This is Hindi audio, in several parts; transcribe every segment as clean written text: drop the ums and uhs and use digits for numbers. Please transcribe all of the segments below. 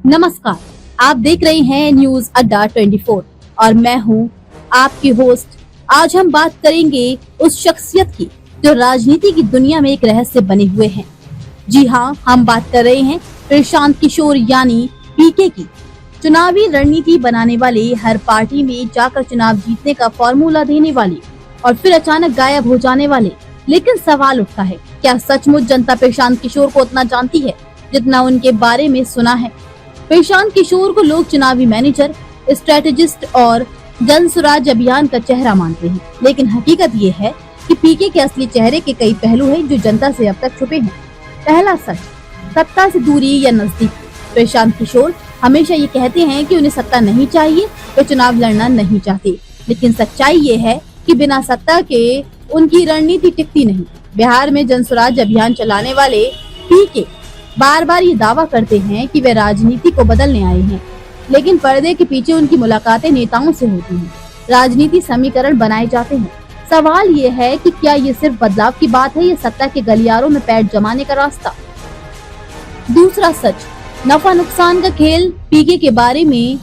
नमस्कार, आप देख रहे हैं न्यूज अड्डा 24 और मैं हूं आपकी होस्ट। आज हम बात करेंगे उस शख्सियत की जो राजनीति की दुनिया में एक रहस्य बने हुए हैं। जी हां, हम बात कर रहे हैं प्रशांत किशोर यानी पीके की। चुनावी रणनीति बनाने वाले, हर पार्टी में जाकर चुनाव जीतने का फॉर्मूला देने वाले और फिर अचानक गायब हो जाने वाले। लेकिन सवाल उठता है, क्या सचमुच जनता प्रशांत किशोर को उतना जानती है जितना उनके बारे में सुना है? प्रशांत किशोर को लोग चुनावी मैनेजर, स्ट्रेटेजिस्ट और जन स्वराज अभियान का चेहरा मानते हैं, लेकिन हकीकत ये है कि पीके के असली चेहरे के कई पहलू हैं जो जनता से अब तक छुपे हैं। पहला सच, सत्ता से दूरी या नजदीक। प्रशांत किशोर हमेशा ये कहते हैं कि उन्हें सत्ता नहीं चाहिए, वे चुनाव लड़ना नहीं चाहते, लेकिन सच्चाई ये है कि बिना सत्ता के उनकी रणनीति टिकती नहीं। बिहार में जन स्वराज अभियान चलाने वाले पीके बार बार ये दावा करते हैं कि वे राजनीति को बदलने आए हैं, लेकिन पर्दे के पीछे उनकी मुलाकातें नेताओं से होती हैं। राजनीति समीकरण बनाए जाते हैं। सवाल ये है कि क्या ये सिर्फ बदलाव की बात है या सत्ता के गलियारों में पैर जमाने का रास्ता? दूसरा सच, नफा नुकसान का खेल। पीके के बारे में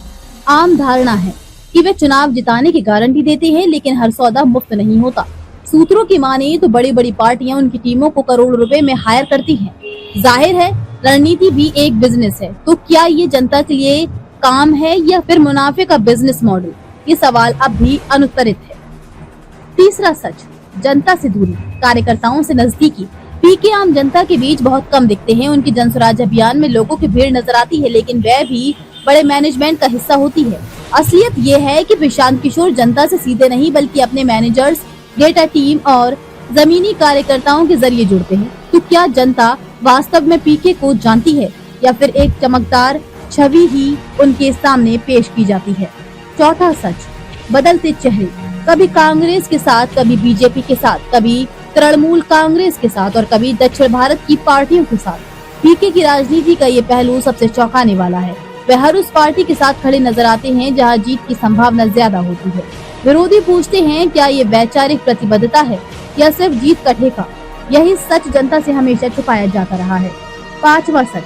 आम धारणा है कि वे चुनाव जिताने की गारंटी देते हैं, लेकिन हर सौदा मुफ्त नहीं होता। सूत्रों की माने तो बड़ी बड़ी पार्टियां उनकी टीमों को करोड़ों रुपए में हायर करती हैं। जाहिर है, रणनीति भी एक बिजनेस है, तो क्या ये जनता के लिए काम है या फिर मुनाफे का बिजनेस मॉडल? ये सवाल अब भी अनुत्तरित है। तीसरा सच, जनता से दूरी, कार्यकर्ताओं से नजदीकी। पीके आम जनता के बीच बहुत कम दिखते हैं। उनकी जन स्वराज अभियान में लोगों की भीड़ नजर आती है, लेकिन वह भी बड़े मैनेजमेंट का हिस्सा होती है। असलियत ये है कि प्रशांत किशोर जनता से सीधे नहीं बल्कि अपने मैनेजर्स, डेटा टीम और जमीनी कार्यकर्ताओं के जरिए जुड़ते हैं। तो क्या जनता वास्तव में पीके को जानती है या फिर एक चमकदार छवि ही उनके सामने पेश की जाती है? चौथा सच, बदलते चेहरे। कभी कांग्रेस के साथ, कभी बीजेपी के साथ, कभी तृणमूल कांग्रेस के साथ और कभी दक्षिण भारत की पार्टियों के साथ। पीके की राजनीति का ये पहलू सबसे चौंकाने वाला है। वे हर उस पार्टी के साथ खड़े नजर आते हैं जहां जीत की संभावना ज्यादा होती है। विरोधी पूछते हैं, क्या ये वैचारिक प्रतिबद्धता है या सिर्फ जीत का ठेका? यही सच जनता से हमेशा छुपाया जाता रहा है। पांचवा सच,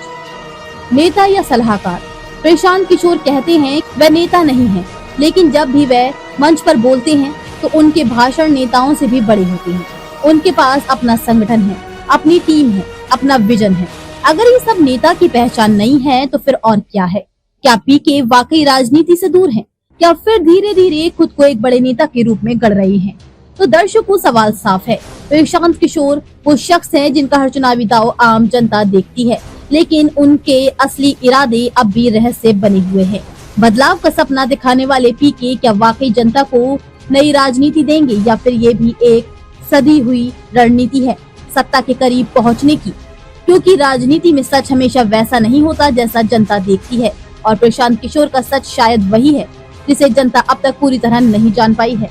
नेता या सलाहकार। प्रशांत किशोर कहते हैं वह नेता नहीं है, लेकिन जब भी वह मंच पर बोलते हैं तो उनके भाषण नेताओं से भी बड़े होते हैं। उनके पास अपना संगठन है, अपनी टीम है, अपना विजन है। अगर ये सब नेता की पहचान नहीं है तो फिर और क्या है? क्या पीके वाकई राजनीति से दूर हैं? या फिर धीरे धीरे खुद को एक बड़े नेता के रूप में गढ़ रही हैं? तो दर्शकों, सवाल साफ है। प्रशांत किशोर वो शख्स हैं जिनका हर चुनावी दांव आम जनता देखती है, लेकिन उनके असली इरादे अब भी रहस्य बने हुए हैं। बदलाव का सपना दिखाने वाले पीके क्या वाकई जनता को नई राजनीति देंगे या फिर ये भी एक सदी हुई रणनीति है सत्ता के करीब पहुंचने की? क्योंकि राजनीति में सच हमेशा वैसा नहीं होता जैसा जनता देखती है, और प्रशांत किशोर का सच शायद वही है जिसे जनता अब तक पूरी तरह नहीं जान पाई है।